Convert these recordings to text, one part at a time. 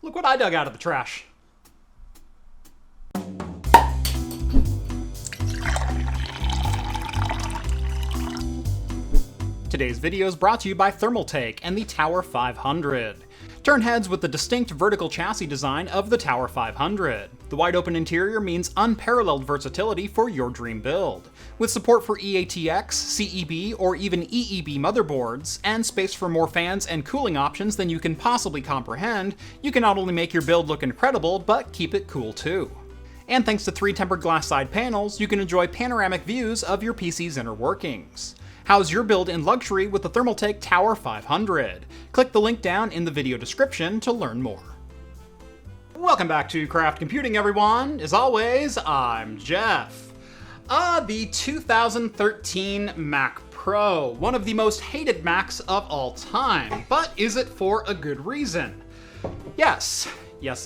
Look what I dug out of the trash. Today's video is brought to you by Thermaltake and the Tower 500. Turn heads with the distinct vertical chassis design of the Tower 500. The wide open interior means unparalleled versatility for your dream build. With support for EATX, CEB, or even EEB motherboards, and space for more fans and cooling options than you can possibly comprehend, you can not only make your build look incredible, but keep it cool too. And thanks to 3 tempered glass side panels, you can enjoy panoramic views of your PC's inner workings. How's your build in luxury with the Thermaltake Tower 500? Click the link down in the video description to learn more. Welcome back to Craft Computing, everyone. As always, I'm Jeff. The 2013 Mac Pro, one of the most hated Macs of all time. But is it for a good reason? Yes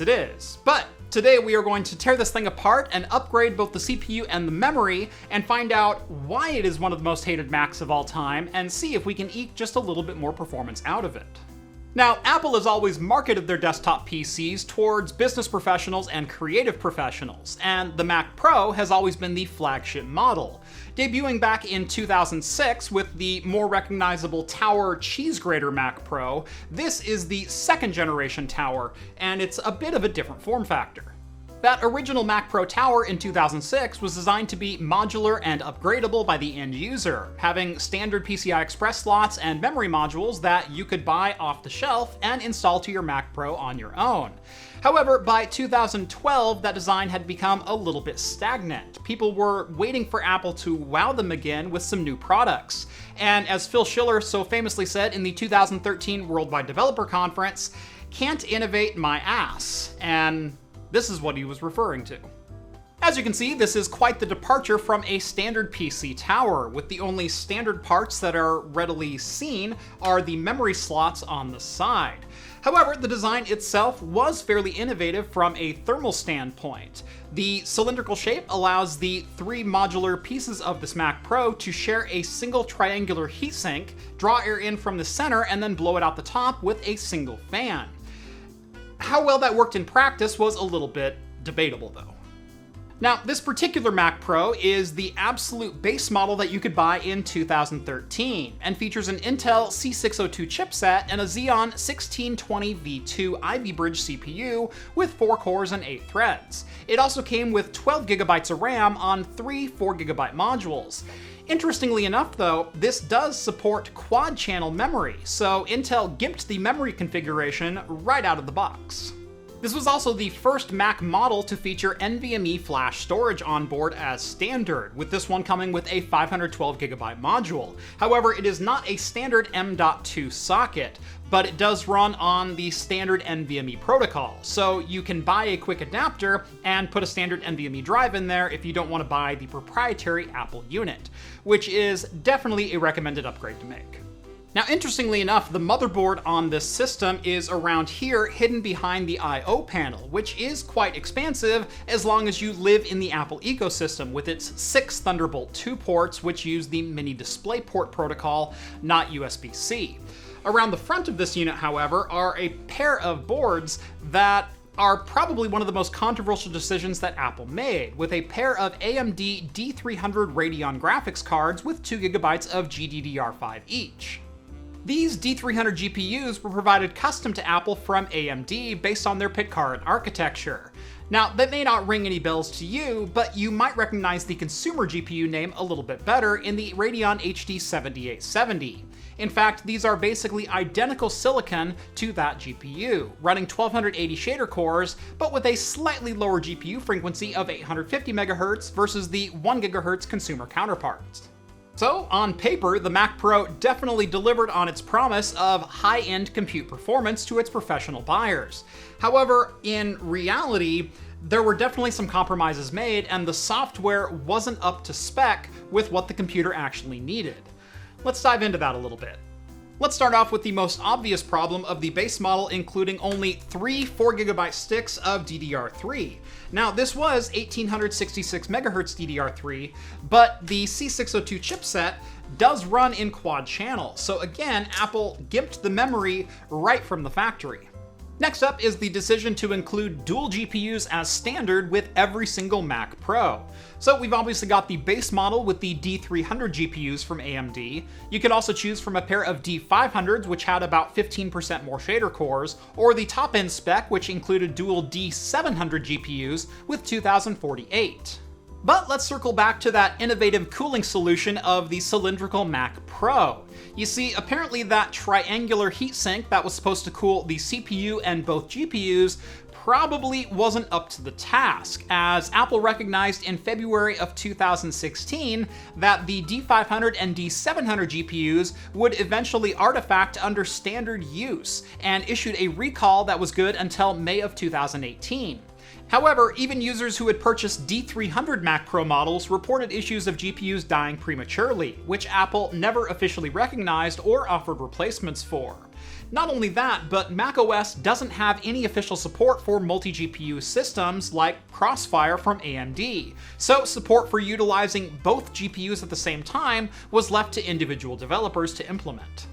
it is. But today we are going to tear this thing apart and upgrade both the CPU and the memory and find out why it is one of the most hated Macs of all time and see if we can eke just a little bit more performance out of it. Now, Apple has always marketed their desktop PCs towards business professionals and creative professionals, and the Mac Pro has always been the flagship model. Debuting back in 2006 with the more recognizable Tower cheese grater Mac Pro, this is the second generation Tower, and it's a bit of a different form factor. That original Mac Pro Tower in 2006 was designed to be modular and upgradable by the end user, having standard PCI Express slots and memory modules that you could buy off the shelf and install to your Mac Pro on your own. However, by 2012, that design had become a little bit stagnant. People were waiting for Apple to wow them again with some new products. And as Phil Schiller so famously said in the 2013 Worldwide Developer Conference, "Can't innovate my ass." And this is what he was referring to. As you can see, this is quite the departure from a standard PC tower, with the only standard parts that are readily seen are the memory slots on the side. However, the design itself was fairly innovative from a thermal standpoint. The cylindrical shape allows the 3 modular pieces of this Mac Pro to share a single triangular heatsink, draw air in from the center, and then blow it out the top with a single fan. How well that worked in practice was a little bit debatable, though. Now, this particular Mac Pro is the absolute base model that you could buy in 2013, and features an Intel C602 chipset and a Xeon 1620 V2 Ivy Bridge CPU with 4 cores and 8 threads. It also came with 12 gigabytes of RAM on 3 4GB modules. Interestingly enough, though, this does support quad-channel memory, so Intel gimped the memory configuration right out of the box. This was also the first Mac model to feature NVMe flash storage on board as standard, with this one coming with a 512GB module. However, it is not a standard M.2 socket, but it does run on the standard NVMe protocol, so you can buy a quick adapter and put a standard NVMe drive in there if you don't want to buy the proprietary Apple unit, which is definitely a recommended upgrade to make. Now, interestingly enough, the motherboard on this system is around here, hidden behind the I/O panel, which is quite expansive as long as you live in the Apple ecosystem with its 6 Thunderbolt 2 ports, which use the mini DisplayPort protocol, not USB-C. Around the front of this unit, however, are a pair of boards that are probably one of the most controversial decisions that Apple made, with a pair of AMD D300 Radeon graphics cards with 2 GB of GDDR5 each. These D300 GPUs were provided custom to Apple from AMD based on their PIC card architecture. Now, that may not ring any bells to you, but you might recognize the consumer GPU name a little bit better in the Radeon HD 7870. In fact, these are basically identical silicon to that GPU, running 1280 shader cores, but with a slightly lower GPU frequency of 850 MHz versus the 1 GHz consumer counterparts. So, on paper, the Mac Pro definitely delivered on its promise of high-end compute performance to its professional buyers. However, in reality, there were definitely some compromises made, and the software wasn't up to spec with what the computer actually needed. Let's dive into that a little bit. Let's start off with the most obvious problem of the base model, including only 3 4GB sticks of DDR3. Now, this was 1866 MHz DDR3, but the C602 chipset does run in quad channel. So again, Apple gimped the memory right from the factory. Next up is the decision to include dual GPUs as standard with every single Mac Pro. So we've obviously got the base model with the D300 GPUs from AMD. You could also choose from a pair of D500s, which had about 15% more shader cores, or the top-end spec, which included dual D700 GPUs with 2048. But let's circle back to that innovative cooling solution of the cylindrical Mac Pro. You see, apparently that triangular heatsink that was supposed to cool the CPU and both GPUs probably wasn't up to the task, as Apple recognized in February of 2016 that the D500 and D700 GPUs would eventually artifact under standard use, and issued a recall that was good until May of 2018. However, even users who had purchased D300 Mac Pro models reported issues of GPUs dying prematurely, which Apple never officially recognized or offered replacements for. Not only that, but macOS doesn't have any official support for multi-GPU systems like Crossfire from AMD, so support for utilizing both GPUs at the same time was left to individual developers to implement.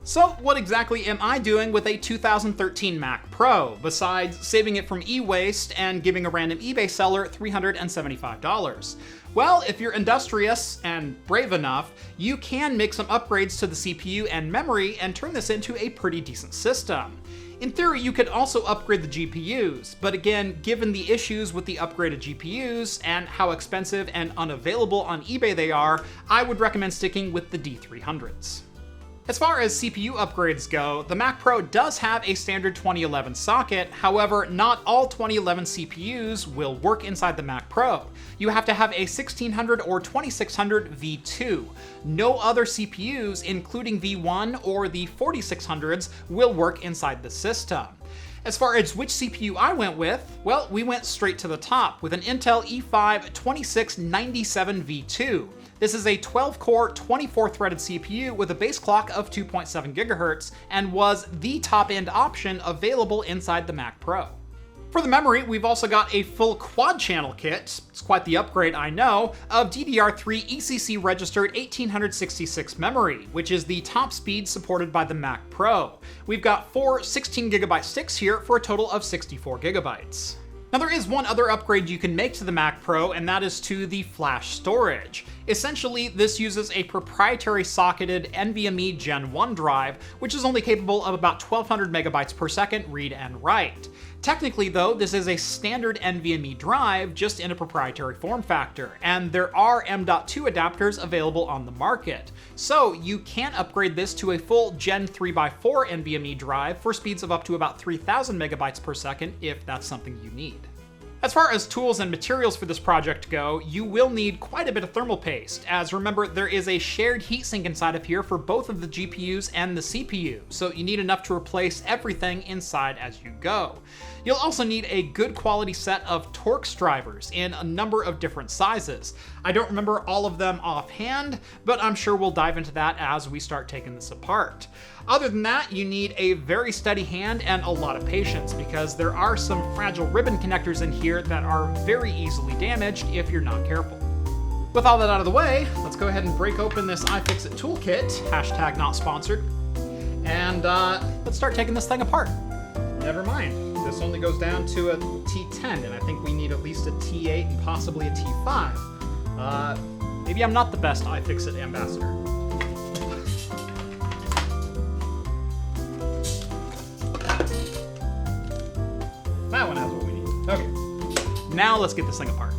So what exactly am I doing with a 2013 Mac Pro, besides saving it from e-waste and giving a random eBay seller $375? Well, if you're industrious and brave enough, you can make some upgrades to the CPU and memory and turn this into a pretty decent system. In theory, you could also upgrade the GPUs, but again, given the issues with the upgraded GPUs and how expensive and unavailable on eBay they are, I would recommend sticking with the D300s. As far as CPU upgrades go, the Mac Pro does have a standard 2011 socket, however, not all 2011 CPUs will work inside the Mac Pro. You have to have a 1600 or 2600 V2. No other CPUs, including V1 or the 4600s, will work inside the system. As far as which CPU I went with, well, we went straight to the top with an Intel E5 2697 V2. This is a 12-core, 24-threaded CPU with a base clock of 2.7 GHz and was the top-end option available inside the Mac Pro. For the memory, we've also got a full quad-channel kit, it's quite the upgrade I know, of DDR3 ECC registered 1866 memory, which is the top speed supported by the Mac Pro. We've got 4 16GB sticks here for a total of 64 GB. Now there is one other upgrade you can make to the Mac Pro, and that is to the flash storage. Essentially, this uses a proprietary socketed NVMe Gen 1 drive, which is only capable of about 1200 megabytes per second read and write. Technically though, this is a standard NVMe drive, just in a proprietary form factor, and there are M.2 adapters available on the market. So you can upgrade this to a full Gen 3x4 NVMe drive for speeds of up to about 3000 megabytes per second if that's something you need. As far as tools and materials for this project go, you will need quite a bit of thermal paste, as remember there is a shared heatsink inside of here for both of the GPUs and the CPU, so you need enough to replace everything inside as you go. You'll also need a good quality set of Torx drivers in a number of different sizes. I don't remember all of them offhand, but I'm sure we'll dive into that as we start taking this apart. Other than that, you need a very steady hand and a lot of patience, because there are some fragile ribbon connectors in here that are very easily damaged if you're not careful. With all that out of the way, let's go ahead and break open this iFixit toolkit, hashtag not sponsored, and let's start taking this thing apart. Never mind, this only goes down to a T10, and I think we need at least a T8 and possibly a T5. Maybe I'm not the best iFixit ambassador. That one has what we need. Okay, now let's get this thing apart.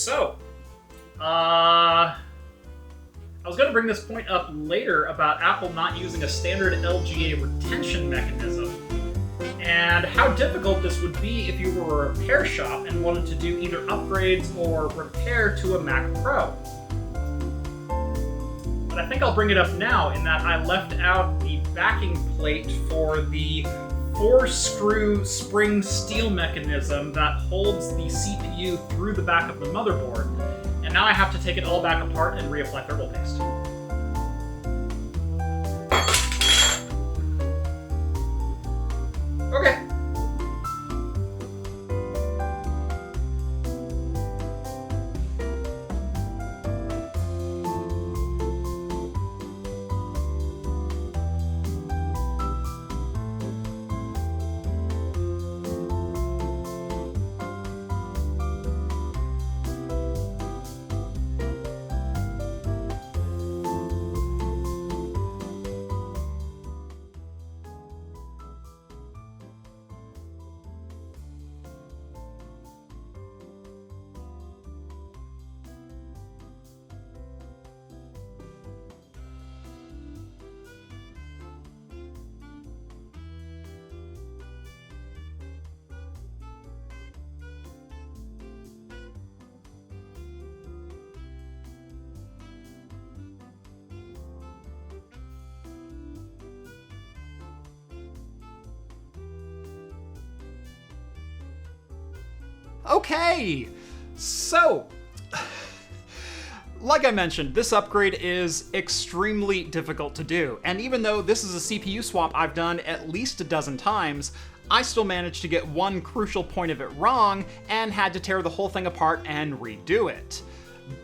So, I was going to bring this point up later about Apple not using a standard LGA retention mechanism, and how difficult this would be if you were a repair shop and wanted to do either upgrades or repair to a Mac Pro. But I think I'll bring it up now in that I left out the backing plate for the 4-screw spring steel mechanism that holds the CPU through the back of the motherboard, and now I have to take it all back apart and reapply thermal paste. Okay. Okay, so, like I mentioned, this upgrade is extremely difficult to do, and even though this is a CPU swap I've done at least a dozen times, I still managed to get one crucial point of it wrong and had to tear the whole thing apart and redo it.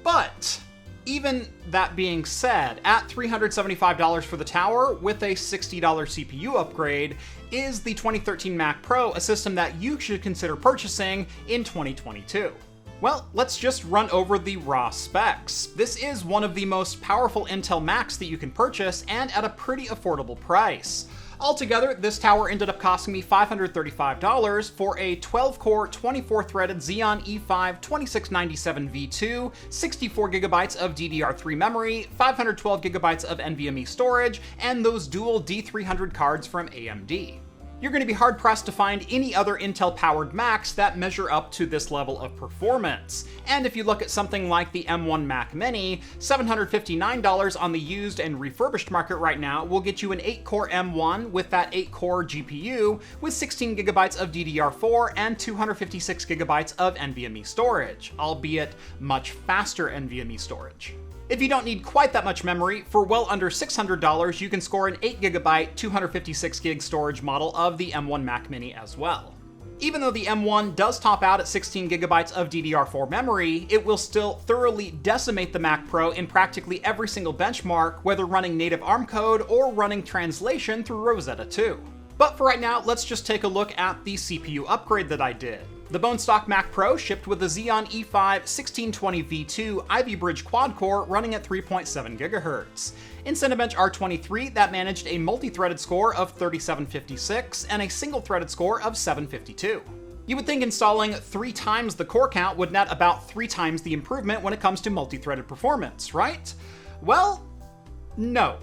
But even that being said, at $375 for the tower with a $60 CPU upgrade is the 2013 Mac Pro, a system that you should consider purchasing in 2022. Well, let's just run over the raw specs. This is one of the most powerful Intel Macs that you can purchase, and at a pretty affordable price. Altogether, this tower ended up costing me $535 for a 12-core, 24-threaded Xeon E5 2697V2, 64GB of DDR3 memory, 512GB of NVMe storage, and those dual D300 cards from AMD. You're going to be hard-pressed to find any other Intel-powered Macs that measure up to this level of performance. And if you look at something like the M1 Mac Mini, $759 on the used and refurbished market right now will get you an 8-core M1 with that 8-core GPU with 16GB of DDR4 and 256GB of NVMe storage, albeit much faster NVMe storage. If you don't need quite that much memory, for well under $600, you can score an 8GB 256GB storage model of the M1 Mac Mini as well. Even though the M1 does top out at 16GB of DDR4 memory, it will still thoroughly decimate the Mac Pro in practically every single benchmark, whether running native ARM code or running translation through Rosetta 2. But for right now, let's just take a look at the CPU upgrade that I did. The bone stock Mac Pro shipped with a Xeon E5 1620V2 Ivy Bridge quad-core running at 3.7 GHz. In Cinebench R23, that managed a multi-threaded score of 3756 and a single-threaded score of 752. You would think installing 3 times the core count would net about 3 times the improvement when it comes to multi-threaded performance, right? Well, no.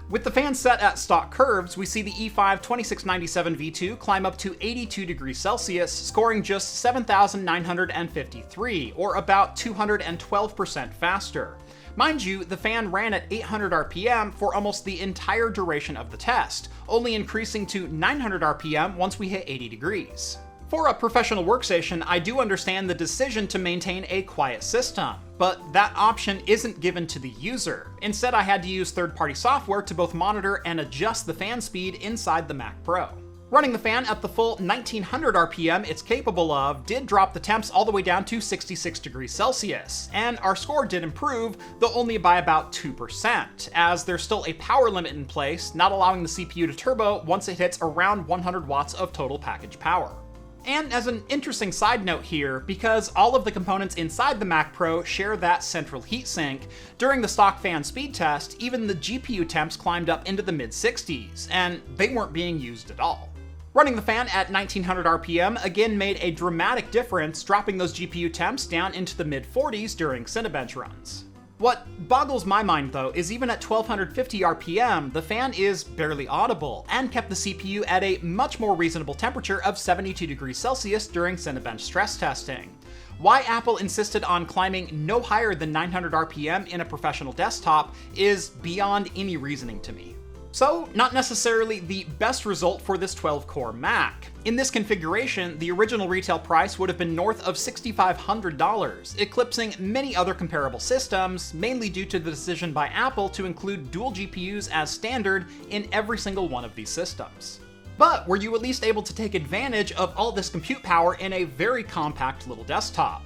With the fan set at stock curves, we see the E5 2697V2 climb up to 82 degrees Celsius, scoring just 7,953, or about 212% faster. Mind you, the fan ran at 800 RPM for almost the entire duration of the test, only increasing to 900 RPM once we hit 80 degrees. For a professional workstation, I do understand the decision to maintain a quiet system, but that option isn't given to the user. Instead, I had to use third-party software to both monitor and adjust the fan speed inside the Mac Pro. Running the fan at the full 1900 RPM it's capable of did drop the temps all the way down to 66 degrees Celsius, and our score did improve, though only by about 2%, as there's still a power limit in place, not allowing the CPU to turbo once it hits around 100 watts of total package power. And as an interesting side note here, because all of the components inside the Mac Pro share that central heatsink, during the stock fan speed test, even the GPU temps climbed up into the mid-60s, and they weren't being used at all. Running the fan at 1900 RPM again made a dramatic difference, dropping those GPU temps down into the mid-40s during Cinebench runs. What boggles my mind though is even at 1250 RPM, the fan is barely audible, and kept the CPU at a much more reasonable temperature of 72 degrees Celsius during Cinebench stress testing. Why Apple insisted on climbing no higher than 900 RPM in a professional desktop is beyond any reasoning to me. So, not necessarily the best result for this 12-core Mac. In this configuration, the original retail price would have been north of $6,500, eclipsing many other comparable systems, mainly due to the decision by Apple to include dual GPUs as standard in every single one of these systems. But were you at least able to take advantage of all this compute power in a very compact little desktop?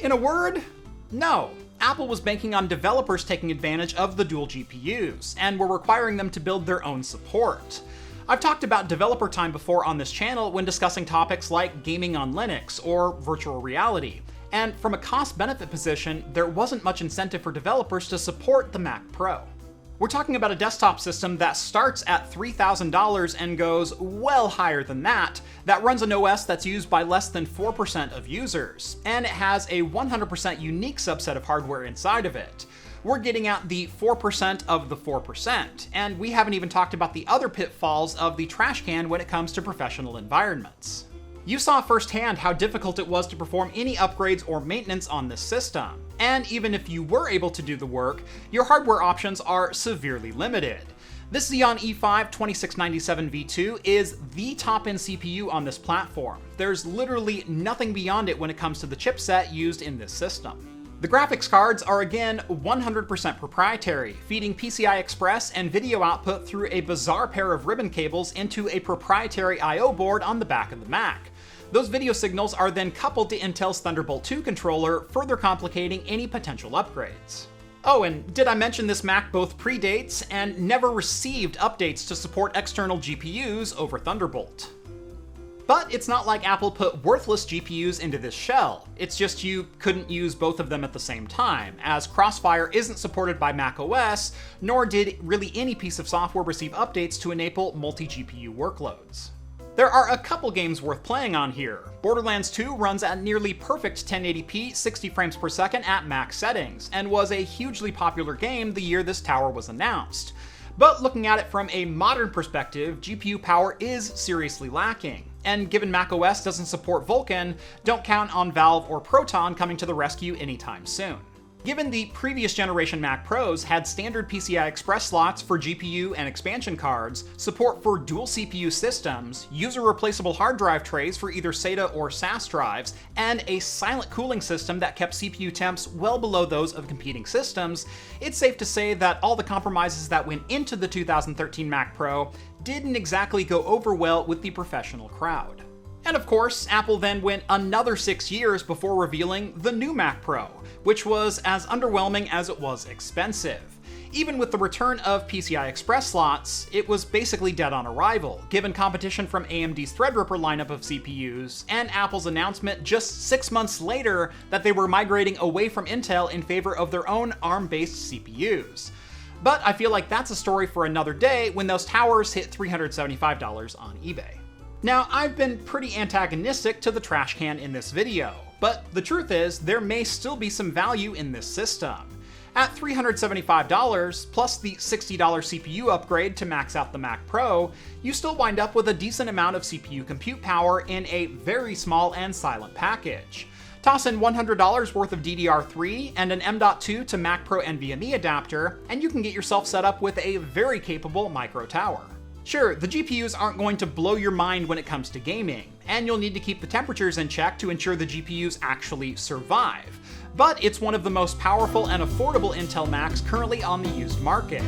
In a word, no. Apple was banking on developers taking advantage of the dual GPUs, and were requiring them to build their own support. I've talked about developer time before on this channel when discussing topics like gaming on Linux or virtual reality, and from a cost-benefit position, there wasn't much incentive for developers to support the Mac Pro. We're talking about a desktop system that starts at $3,000 and goes well higher than that runs an OS that's used by less than 4% of users, and it has a 100% unique subset of hardware inside of it. We're getting at the 4% of the 4%, and we haven't even talked about the other pitfalls of the trash can when it comes to professional environments. You saw firsthand how difficult it was to perform any upgrades or maintenance on this system, and even if you were able to do the work, your hardware options are severely limited. This Xeon E5 2697 V2 is the top-end CPU on this platform. There's literally nothing beyond it when it comes to the chipset used in this system. The graphics cards are again 100% proprietary, feeding PCI Express and video output through a bizarre pair of ribbon cables into a proprietary I/O board on the back of the Mac. Those video signals are then coupled to Intel's Thunderbolt 2 controller, further complicating any potential upgrades. Oh, and did I mention this Mac both predates and never received updates to support external GPUs over Thunderbolt? But it's not like Apple put worthless GPUs into this shell. It's just you couldn't use both of them at the same time, as Crossfire isn't supported by macOS, nor did really any piece of software receive updates to enable multi-GPU workloads. There are a couple games worth playing on here. Borderlands 2 runs at nearly perfect 1080p 60 frames per second at max settings, and was a hugely popular game the year this tower was announced. But looking at it from a modern perspective, GPU power is seriously lacking. And given macOS doesn't support Vulkan, don't count on Valve or Proton coming to the rescue anytime soon. Given the previous generation Mac Pros had standard PCI Express slots for GPU and expansion cards, support for dual CPU systems, user-replaceable hard drive trays for either SATA or SAS drives, and a silent cooling system that kept CPU temps well below those of competing systems, it's safe to say that all the compromises that went into the 2013 Mac Pro didn't exactly go over well with the professional crowd. And of course, Apple then went another 6 years before revealing the new Mac Pro, which was as underwhelming as it was expensive. Even with the return of PCI Express slots, it was basically dead on arrival, given competition from AMD's Threadripper lineup of CPUs, and Apple's announcement just 6 months later that they were migrating away from Intel in favor of their own ARM-based CPUs. But I feel like that's a story for another day when those towers hit $375 on eBay. Now, I've been pretty antagonistic to the trash can in this video, but the truth is, there may still be some value in this system. At $375, plus the $60 CPU upgrade to max out the Mac Pro, you still wind up with a decent amount of CPU compute power in a very small and silent package. Toss in $100 worth of DDR3 and an M.2 to Mac Pro NVMe adapter, and you can get yourself set up with a very capable micro tower. Sure, the GPUs aren't going to blow your mind when it comes to gaming, and you'll need to keep the temperatures in check to ensure the GPUs actually survive, but it's one of the most powerful and affordable Intel Macs currently on the used market.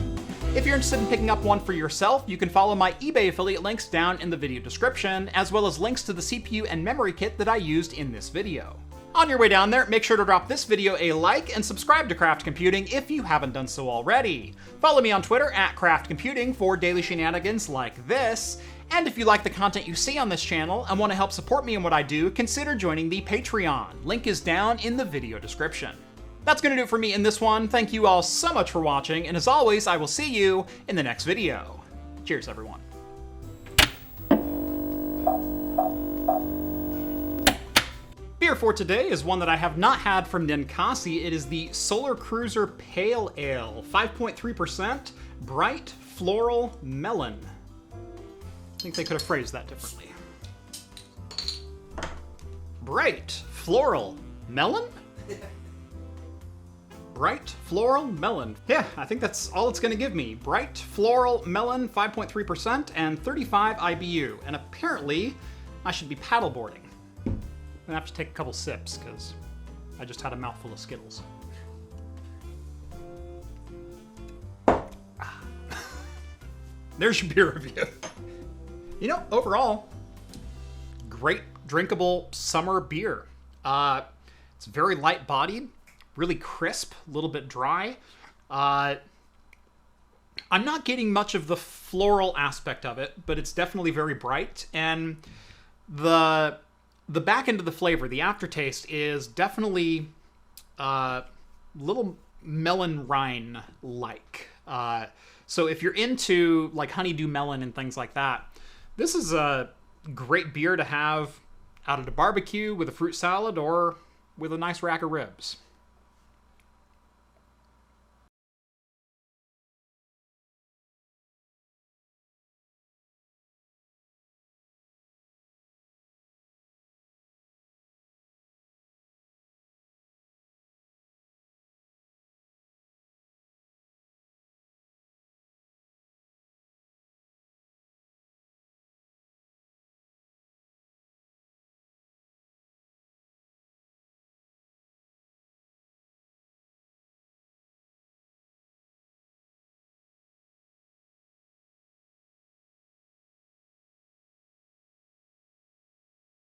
If you're interested in picking up one for yourself, you can follow my eBay affiliate links down in the video description, as well as links to the CPU and memory kit that I used in this video. On your way down there, make sure to drop this video a like and subscribe to Craft Computing if you haven't done so already. Follow me on Twitter at Craft Computing for daily shenanigans like this. And if you like the content you see on this channel and want to help support me in what I do, consider joining the Patreon. Link is down in the video description. That's going to do it for me in this one. Thank you all so much for watching, and as always, I will see you in the next video. Cheers, everyone. Beer for today is one that I have not had from Ninkasi. It is the Solar Cruiser Pale Ale, 5.3%, bright floral melon. I think they could have phrased that differently. Bright floral melon? Bright floral melon. Yeah, I think that's all it's gonna give me. Bright floral melon, 5.3%, and 35 IBU. And apparently, I should be paddleboarding. I'm gonna have to take a couple sips, because I just had a mouthful of Skittles. There's your beer review. You know, overall, great drinkable summer beer. It's very light-bodied, really crisp, a little bit dry. I'm not getting much of the floral aspect of it, but it's definitely very bright. And the back end of the flavor, the aftertaste, is definitely little melon rind-like. So if you're into like honeydew melon and things like that, this is a great beer to have out at a barbecue with a fruit salad or with a nice rack of ribs.